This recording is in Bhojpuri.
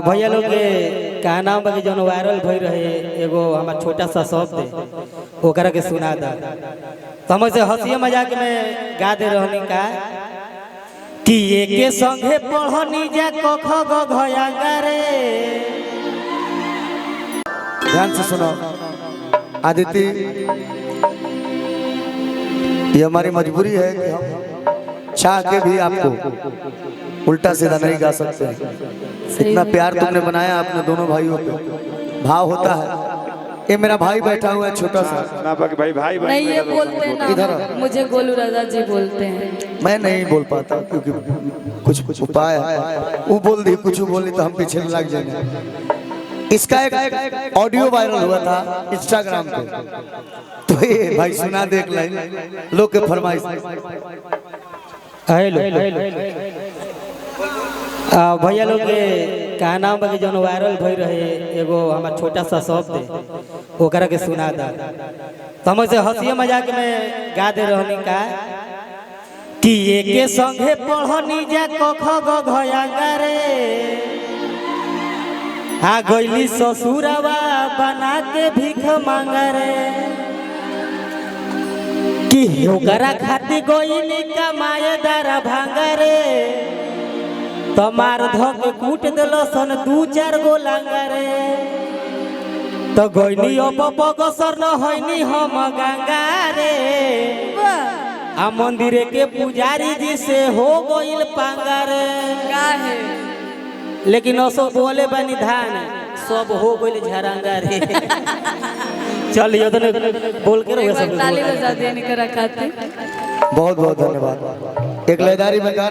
भैया लोग के का नाम बाकी जो वायरल भई रहे एगो हमार छोटा सा शब्द ओकरा के सुना दा तो हम से हंसिए मजाक में गा दे रहनी का कि ये के संगे पढ़नी जा क ख ग घ रे। ध्यान से सुनो आदिति, ये हमारी मजबूरी है कि हम चाह के भी आपको उल्टा सीधा नहीं गा सकते हैं। इतना प्यार तुमने बनाया अपने दोनों भाइयों पे, भाव होता है। ये मेरा भाई बैठा हुआ है छोटा सा ना भाई नहीं ये बोलते हैं ना, इधर मुझे गोलू राजा जी बोलते हैं। मैं नहीं बोल पाता क्योंकि कुछ उपाय है। वो बोल दी कुछ बोली तो हम पीछे लग जाएंगे। इसका एक ऑडियो वायरल हुआ था इंस्टाग्राम पे, तो ये भाई सुना देख लाइन लोग के फरमाइश। हेलो भैया लोग के का नाम बाकी जो वायरल भई रहे एगो हमार छोटा सा शब्द ओकरा के सुना दा तो हम से हंसिए मजाक में गा दे रहनी का कि ये के संगे पढ़नी जा क ख ग घ रे। हाँ गईली ससुरवा बना के भीख मांग रे कि ओकरा खातिर गईली कमाए दर भांग रे। तमार धक कूट दिलो सन 2-4 गो लांगा रे। तो गईनी अब बगसर न होइनी हम गंगा रे। आ मंदिर के पुजारी जी से हो गइल पांगा रे। लेकिन असो बोले बनी धान सब हो गइल झरंगा रे। चलिए तो बोल के रहो सब ताली बजा देने का रखा थे। बहुत बहुत धन्यवाद। एक लयदारी में गा